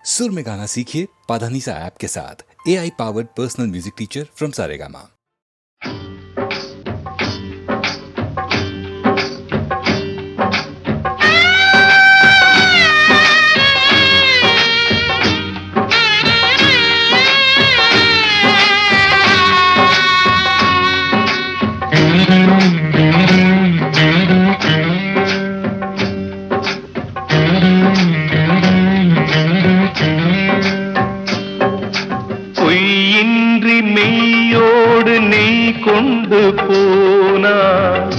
सुर में गाना सीखिए पाधानीसा ऐप के साथ। AI powered personal music teacher from Saregama. மெய்யோடு நீ கொண்டு போனாய்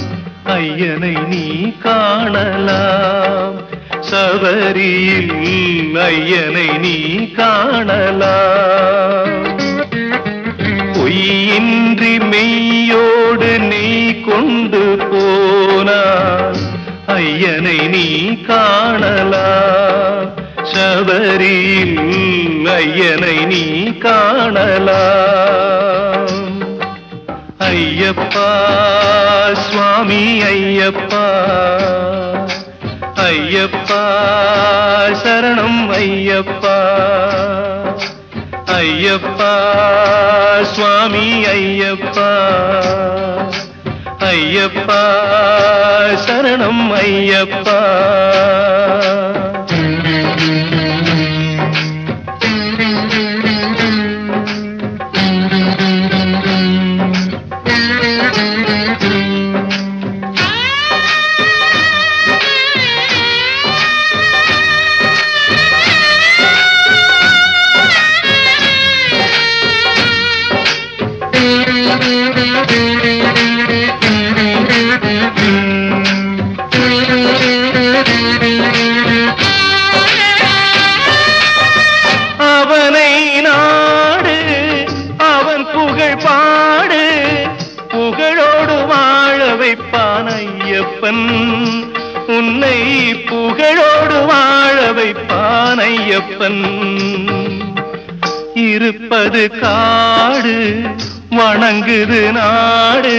ஐயனை நீ காணலாம், சபரியில் ஐயனை நீ காணலாம். பொய்யின்றி மெய்யோடு நீ கொண்டு போனாய் ஐயனை நீ காணலாம், சபரியில் ஐயனை நீ காணலாம். ஐயப்பா சுவாமி ஐயப்பா, ஐயப்பா சரணம் ஐயப்பா, ஐயப்பா சுவாமி ஐயப்பா, ஐயப்பா சரணம் ஐயப்பா. அவனை நாடு அவன் புகழ் பாடு, புகழோடு வாழ வைப்பான் ஐயப்பன், உன்னை புகழோடு வாழ வைப்பான் ஐயப்பன். இருப்பது காடு வணங்குது நாடு,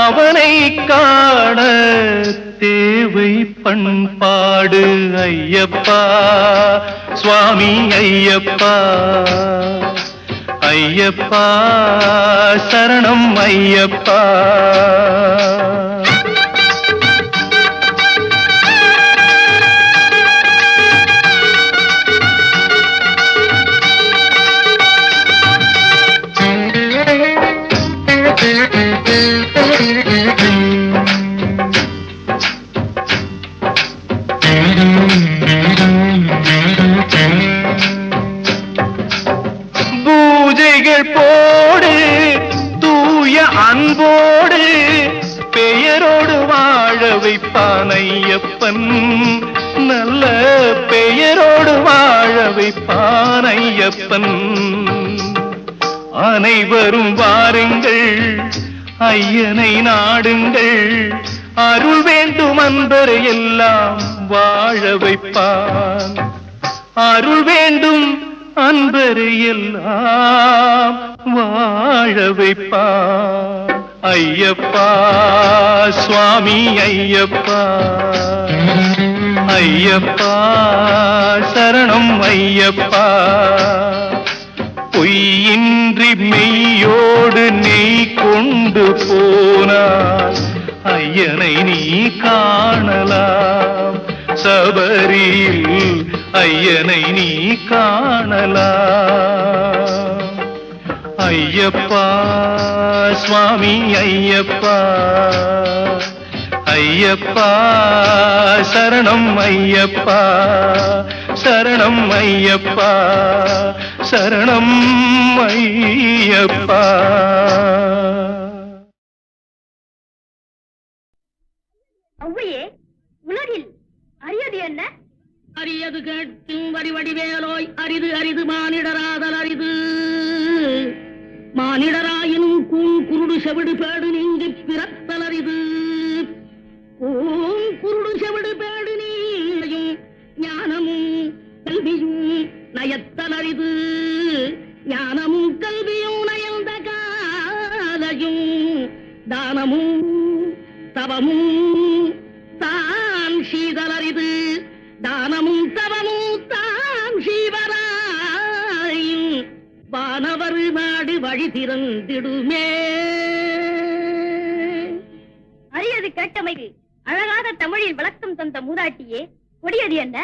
அவனை காண தேவை பண்பாடு. ஐயப்பா சுவாமி ஐயப்பா, ஐயப்பா சரணம் ஐயப்பா. பூஜைகள் போடு தூய அன்போடு, பெயரோடு வாழ வைப்பான் ஐயப்பன், நல்ல பெயரோடு வாழ வைப்பான் ஐயப்பன். அனைவரும் வாருங்கள் ஐயனை நாடுங்கள், அருள் வேண்டும் அன்பரை எல்லாம் வாழ வைப்பான், அருள் வேண்டும் அன்பரை எல்லாம் வாழ வைப்பான். ஐயப்பா சுவாமி ஐயப்பா, ஐயப்பா சரணம் ஐயப்பா. பொய்யின்றி மெய்யோடு நீ கொண்டு போனாய் ஐயனை நீ காணலாம், சபரியில் ஐயனை நீ காணலாம். ஐயப்பா சுவாமி ஐயப்பா, ஐயப்பா சரணம் ஐயப்பா, சரணம் ஐயப்பா, சரணம் ஐயப்பா. ஒவ்வையே உலகில் அரியது என்ன? அரியது கேட்கும் வடிவடிவேலோய், அரிது அரிது மானிடராதல் அரிது. மானிடராயினும் கூண் குருடு செவிடு பேடு நீங்கி பிறத்தல் அரிது. கூண் குருடு செவிடு பேடு நீயும் ஞானமும் கல்வியும் நயத்தல் அரிது. ஞானமும் கல்வியும் நயந்த காலையும் தானமும் தவமும் தான் சீதல் அரிது. தானமும் தவமும் தான் சீவ வானவர் நாடு வழி திறந்திடுமே. அரியது கேட்டமைக்கு அழகாக தமிழில் விளக்கம் தந்த மூதாட்டியே, கொடியது என்ன?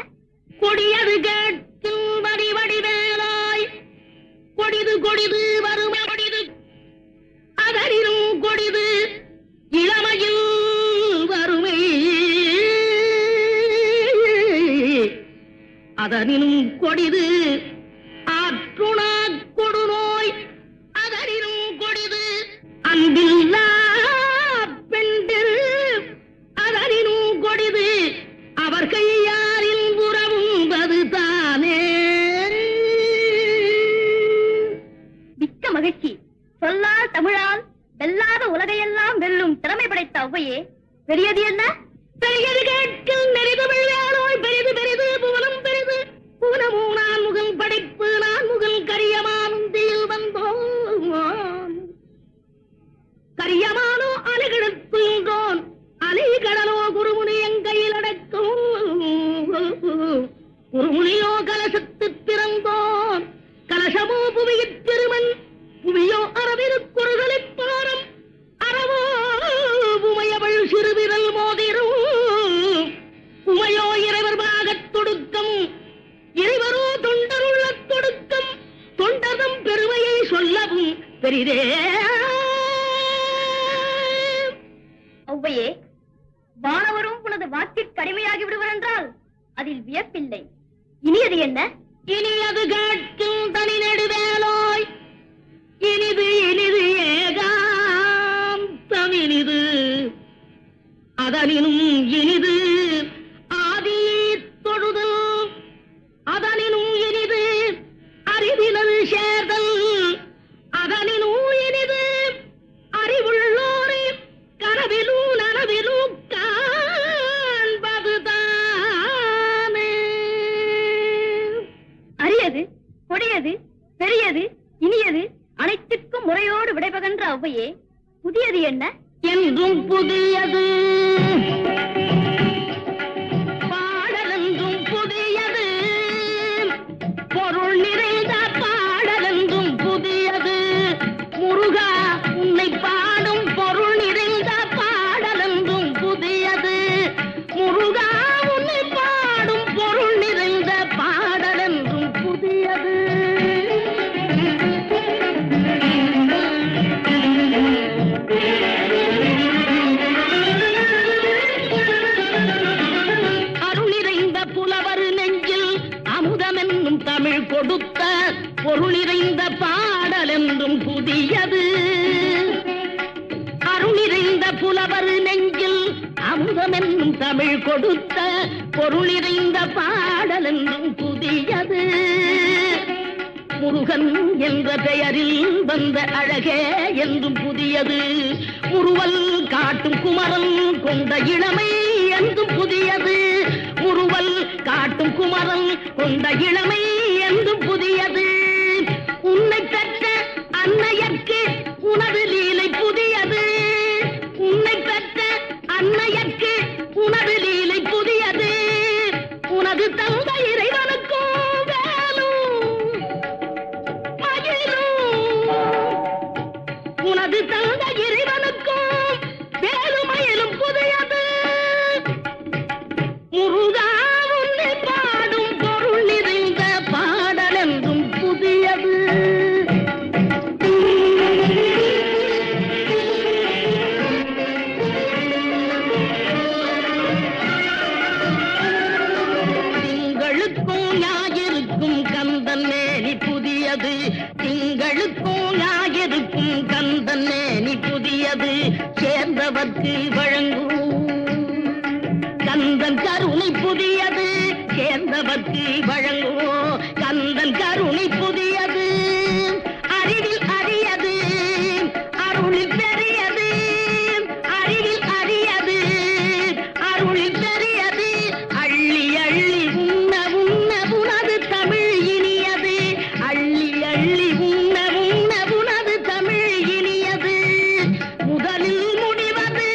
கொடியது கேட்கும் வடி வடிவேலாய், கொடிது கொடிது வறுமை கொடிது, அதனிலும் கொடிது இளமையில் வறுமை, அதனிலும் கொடிது ஆற்றுணா கொடுநோய், அதனிலும் கொடிது அன்பில்லா பெண்டில், அதனிலும் கொடிது அவர் கையாரில் உறவும்பது தானே. மிக்க மகிழ்ச்சி. சொல்லால் தமிழால் வெல்லாத உலகையெல்லாம் வெல்லும் திறமை படைத்த ஔவையே, பெரியது என்ன? பெரியது கேட்கும் நெறிதமிழ் வேலோய், பெரிது பெரிது புவனம் பெரிது, புவனமோ நான் முகல் படைப்பு, நான் முகல் கரியமானந்தியில் வந்தோம், கரியமானோ அலைகிடத்துன்றோன், அலைகடலோ குருமுனி எங்கையில் அடக்கும், குருமுனியோ கலசத்து பிறந்தோன், கலசமோ புவியிற் திருமண், புவியோ அரவிருக்குறுகளிப் பாரம், அறவோ உமையவள் சிறுவிரல் மோதிரும், உமையோ இறைவர் பாகத் தொடுக்கம், இறைவரோ தொண்டருள்ள தொடுக்கம், தொண்டர்தம் பெருமையை சொல்லவும் பெரிதே. ஔவையே, வானவரும் உனது வாக்கிற்கு அடிமையாகி விடுவர் என்றால் அதில் வியப்பில்லை. இனியது என்ன? இனி அது கேட்கும் தனி நெடுவேலோய், இனிது இனிது ஏகாந்தம் இனிது, அதனினும் இனிது ஆதி தொழுதல், அதனினும் இனிது அறிவினல் சேர்தல், அதனினும் இனிது அறிவுள்ளோரை கனவிலும் நனவிலும் காண்பதுதானே. அரியது, கொடியது, பெரியது, இனியது அனைத்துக்கும் முறையோடு விடைபகன்ற ஔவையே, புதியது என்ன? என்றும் புதியது பாடலென்றும் புதியது, பொருள் நிறைந்த பாடலென்றும் புதியது, முருகா உன்னை பாடும் பொருள் நிறைந்த பாடலென்றும் புதியது, முருகா உன்னை பாடும் பொருள் நிறைந்த பாடலென்றும் புதியது. அருளிறைந்த புலவர் நெஞ்சில் அமுதமென்னும் தமிழ் கொடுத்த பொருளிறைந்த பாடலென்றும் புதியது, அருளிறைந்த புலவர் நெஞ்சில் அமுதமென்னும் தமிழ் கொடுத்த பொருளிறைந்த பாடலென்றும் புதியது, முருகன் என்ற பெயரில் வந்த அழகே என்றும் புதியது, முறுவல் காட்டும் குமரன் கொண்ட இளமை என்றும் புதியது, முறுவல் காட்டும் குமரன் கொண்ட இளமை என்றும் புதியது, உன்னை பெற்ற அன்னையர்க்கு உனது லீலை புதியது, உன்னை பெற்ற அன்னையர்க்கு உனது லீலை புதியது, உனது தந்தை இறைவனுக்கும் வேலும் மகிழும், உனது தந்தை இறைவனுக்கும் வேலுமயிலும் புதியது, முருகா உன்னை பாடும் பொருள் நிறைந்த பாடலென்றும் புதியது. திங்களுக்கும் ஞாயிறுக்கும் கந்தன் மேனி புதியது, திங்களுக்கும் ஞாயிறுக்கும் கந்தன் மேனி புதியது, சேர்ந்தவர்க்கு வழங்கும் கந்தன் கருணை புதியது, சேர்ந்தவர்க்கு வழங்கும் கந்தன் கருணை புதியது, அறிவில் அரியது அருளில் பெரியது, அறிவில் அரியது அருளில் பெரியது, அள்ளி அள்ளி உண்ண உண்ண உனது தமிழ் இனியது, அள்ளி அள்ளி உண்ண உண்ண உனது தமிழ் இனியது, முதலில் முடிவது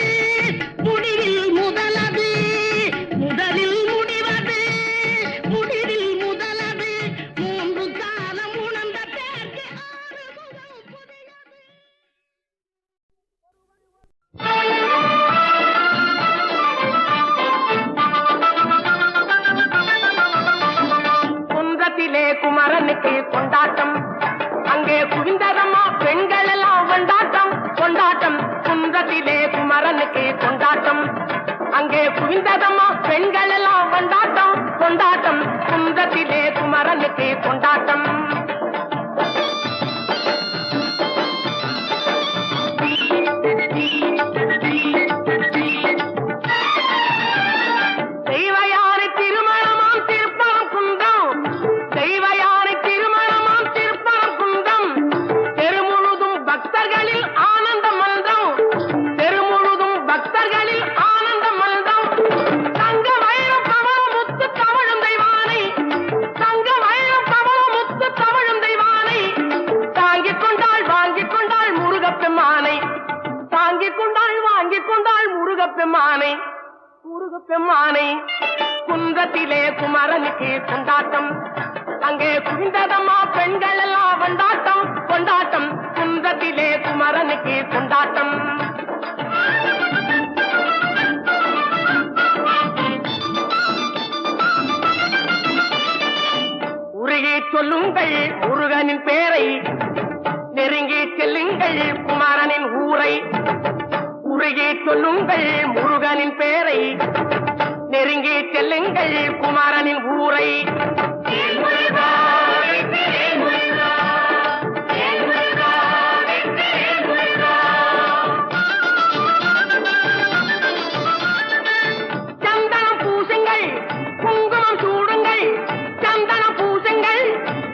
குன்றத்திலே குமரனுக்கு கொண்டாட்டம் அங்கே குவிந்ததம்மா பெண்கள் எல்லாம் கொண்டாட்டம் கொண்டாட்டம் குன்றத்திலே குமரனுக்கு கொண்டாட்டம் அங்கே குவிந்ததம்மா பெண்கள் எல்லாம் கொண்டாட்டம் கொண்டாட்டம் குன்றத்திலே குமரனுக்கு கொண்டாட்டம் தெய்வயானை திருமணமாம் திருப்பரம் குன்றம் தெய்வயானை திருமணமாம் திருப்பரம் குன்றம் தெருமுழுதும் பக்தர்களில் ஆனந்த மல்தம் தெருமுழுதும் பக்தர்களில் ஆனந்த மல்தம் தங்க வைரம் பவளம் முத்து தவழும் தெய்வானை தங்க வைரம் பவளம் முத்து தவழும் தெய்வானை தாங்கிக் கொண்டாள் வாங்கிக் கொண்டாள் முருகப்பெம்மானை தாங்கிக் கொண்டாள் வாங்கிக் கொண்டாள் முருகப்பெம்மானை முருகப்பெம்மானை குன்றத்திலே குமரனுக்கு கொண்டாட்டம் அங்கே குவிந்ததம்மா பெண்கள் எல்லாம் கொண்டாட்டம் கொண்டாட்டம் குன்றத்திலே குமரனுக்கு கொண்டாட்டம் உருகி சொல்லுங்கள் முருகனின் பேரை நெருங்கி செல்லுங்கள் குமரனின் ஊரை உருகி சொல்லுங்கள் முருகனின் பேரை நெருங்கி செல்லுங்கள் குமரனின் ஊரை சந்தனம் பூசுங்கள் குங்குமம் சூடுங்கள் சந்தனம் பூசுங்கள்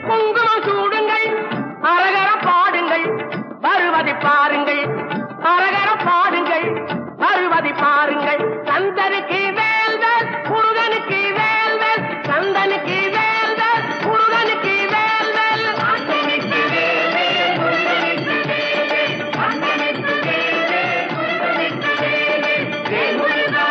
குங்குமம் சூடுங்கள் அரகர பாடுங்கள் வருவதை பாருங்கள் அரகர பாடுங்கள் வருவதை பாருங்கள் சந்தனுக்கு வேல்வேல் முருகனுக்கு வேல்வேல் சந்தனுக்கு வேல்வேல் முருகனுக்கு வேல்வேல் சந்தனுக்கு வேல்வேல் முருகனுக்கு வேல்வேல் சந்தனுக்கு வேல்வேல் முருகனுக்கு வேல்வேல் வேல் முருகா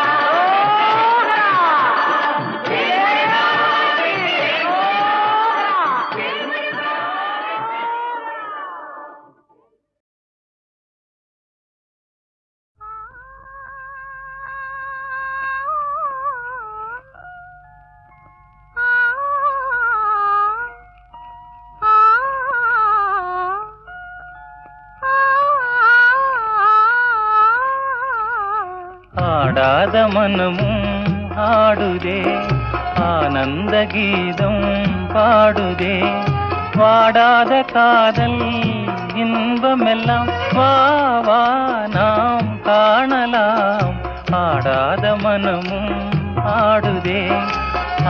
ஆடாத மனமும் ஆடுதே ஆனந்த கீதம் பாடுதே வாடாத காதல் இன்பமெல்லாம் வா வா நாம் காணலாம் ஆடாத மனமும் ஆடுதே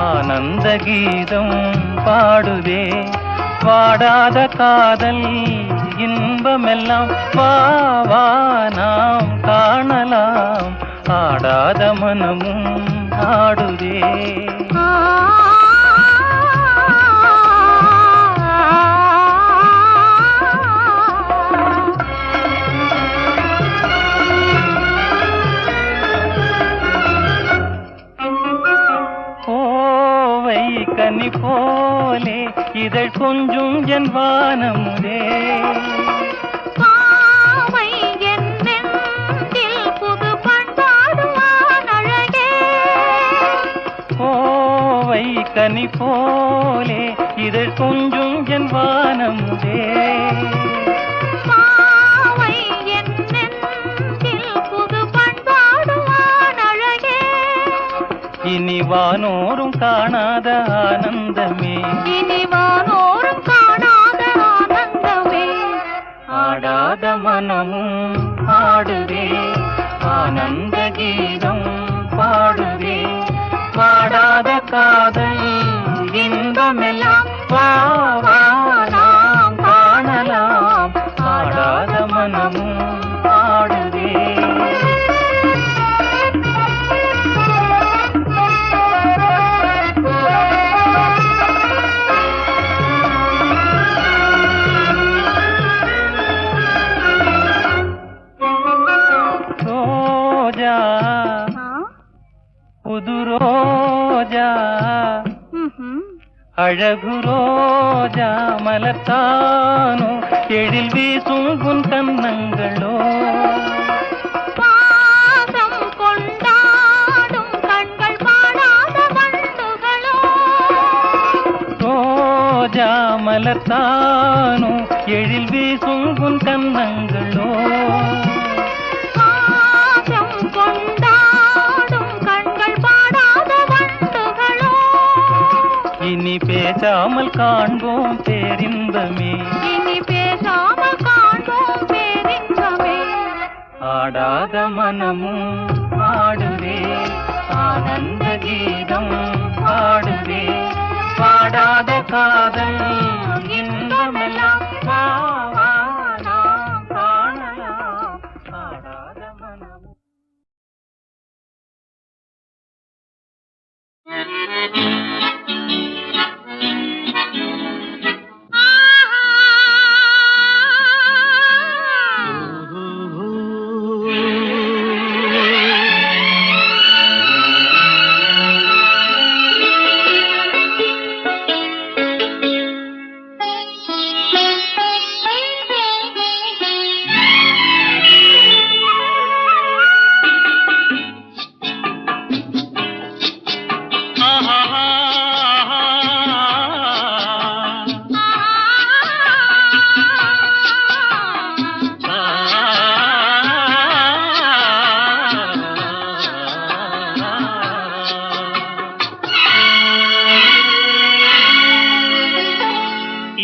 ஆனந்த கீதம் பாடுதே வாடாத காதல் இன்பமெல்லாம் வா வா நாம் காணலாம் ஆடாத மனமும் ஆடுதே கோவை கனி போலே இதழ் கொஞ்சும் என் வானமுதே கனி போலே இதழ் கொஞ்சும் என் வானமுதே இனி வானோரும் காணாத ஆனந்தமே இனி வானோரும் காணாத ஆனந்தமே ஆடாத மனமும் ஆடுதே ஆனந்த கீதம் பாடுதே வாடாத காதல் இன்பமெல்லாம் வா வா நாம் காணலாம் ஆடாத மனமும் ஆடுதே ரோஜா புது ரோஜா அழகு ரோஜா மலர்த்தானோ எழில் வீசும் உன் கன்னங்களோ பாசம் கொண்டாடும் கண்கள் பாடாத வண்டுகளோ ரோஜா மலர்த்தானோ எழில் வீசும் உன் கன்னங்களோ ஆகம் கொண்டாடும் கண்கள் பாடாத வண்டுகளோ இனி பேசாமல் காண்போம் பேரின்பமே இனி பேசாமல் காண்போம் பேரின்பமே ஆடாத மனமும் ஆடுவே ஆனந்த கீதம் பாடுவே பாடாத காதல் இன்பமெல்லாம் வா, வா, நாம் காணலாம் ஆடாத மனமும்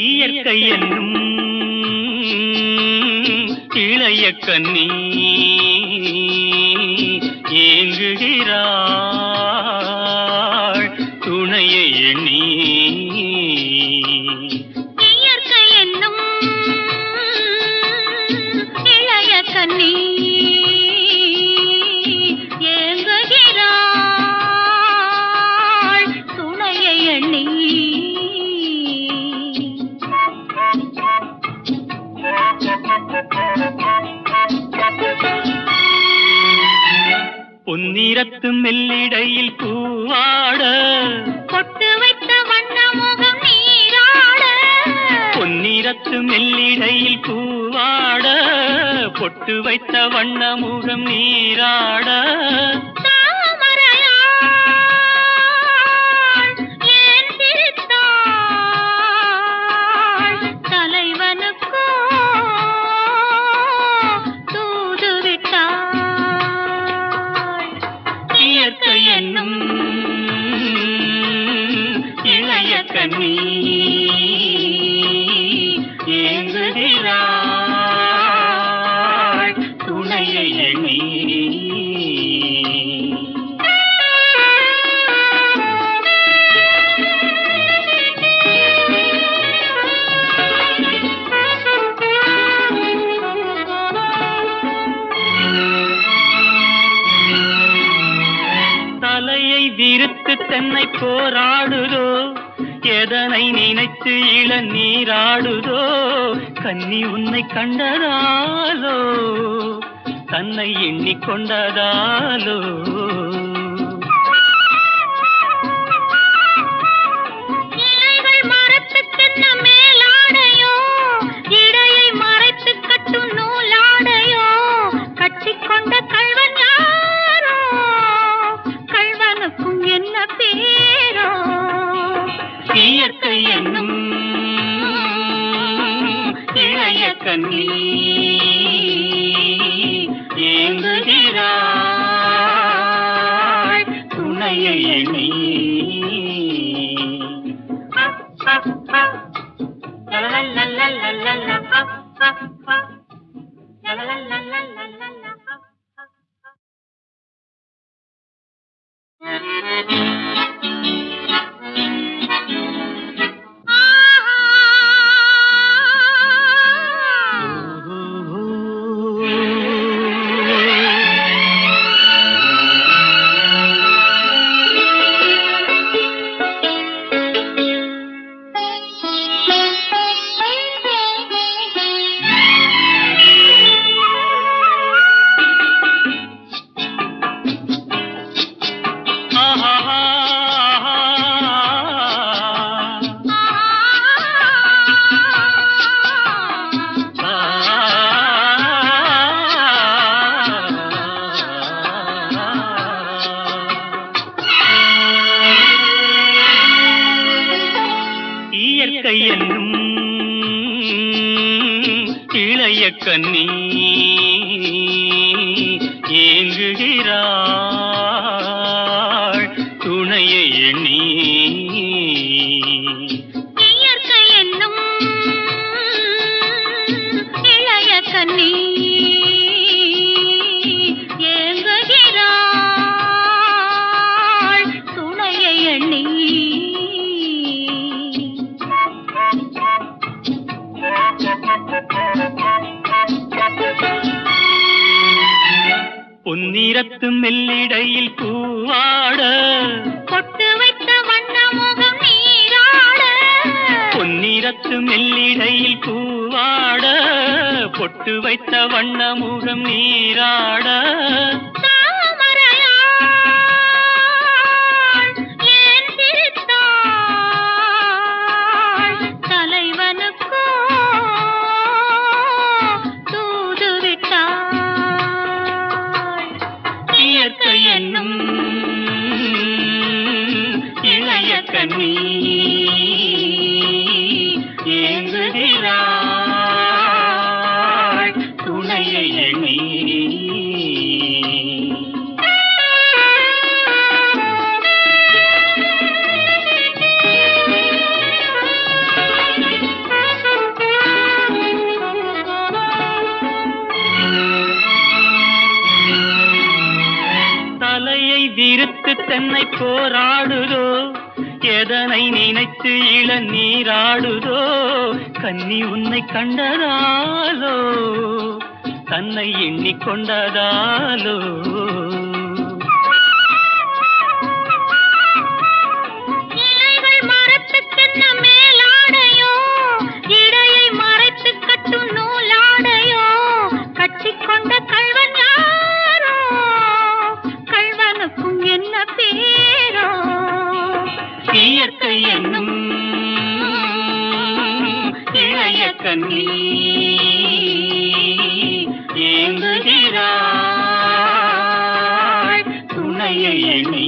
இயற்கை என்னும் இளைய கன்னி ஏங்குகிறாள் துணையை எண்ணி இயற்கை என்னும் இளைய கன்னி ஏங்குகிறாள் துணையை எண்ணி பொன்னிறத்து மெல்லிடையில் பூவாட பொட்டு வைத்த வண்ண முகம் நீராட பொன்னிறத்து மெல்லிடையில் பூவாட பொட்டு வைத்த வண்ண முகம் நீராட தாமரையாள் ஏன் சிரித்தாள் தலைவனுக்கோ தூது விட்டாள் இயற்கை என்னும் இளைய கன்னி ஏங்குகிறாள் துணையை எண்ணி தலையை விரித்து தென்னை போராடுதோ எதனை நினைத்து இளநீராடுதோ கன்னி உன்னை கண்டதாலோ தன்னை எண்ணிக்கொண்டதாலோ இலைகள் மரத்துக்கென்ன மேலாடையோ இடையை மறைத்து கட்டும் நூலாடையோ கட்டிக்கொண்ட கள்வன் யாரோ கள்வனுக்கும் என்ன பேரோ இயற்கை என்னும் இளைய கன்னி ஏங்குகிறாள் துணையை எண்ணி இயற்கை என்னும் இளைய கன்னி ஏங்குகிறாள் துணையை எண்ணி. இயற்கை என்னும் இளைய கன்னி ஏங்குகிறாள் துணையை எண்ணி. பொன்னிறத்து மெல்லிடையில் பூவாட பொட்டு வைத்த வண்ண முகம் நீராட. பொன்னிறத்து மெல்லிடையில் பூவாட பொட்டு வைத்த வண்ண முகம் நீராட. தாமரையாள் ஏன் சிரித்தாள்? தலைவனுக்கோ தூது விட்டாள். இயற்கை என்னும் இளைய கன்னி ஏங்குகிறாள் துணையை எண்ணி. தலையை விரித்து தென்னை போராடுதோ, எதனை நினைத்து இளநீராடுதோ. கன்னி உன்னை கண்டதாலோ தன்னை எண்ணிக்கொண்டதாலோ. இலைகள் மரத்துக்கென்ன மேலாடையோ, இடையை மறைத்து கட்டும் நூலாடையோ. கட்டிக்கொண்ட கள்வன் யாரோ, கள்வனுக்கும் என்ன பேரோ. இயற்கை என்னும் இளைய கன்னி ஏங்குகிறாள் துணையை எண்ணி.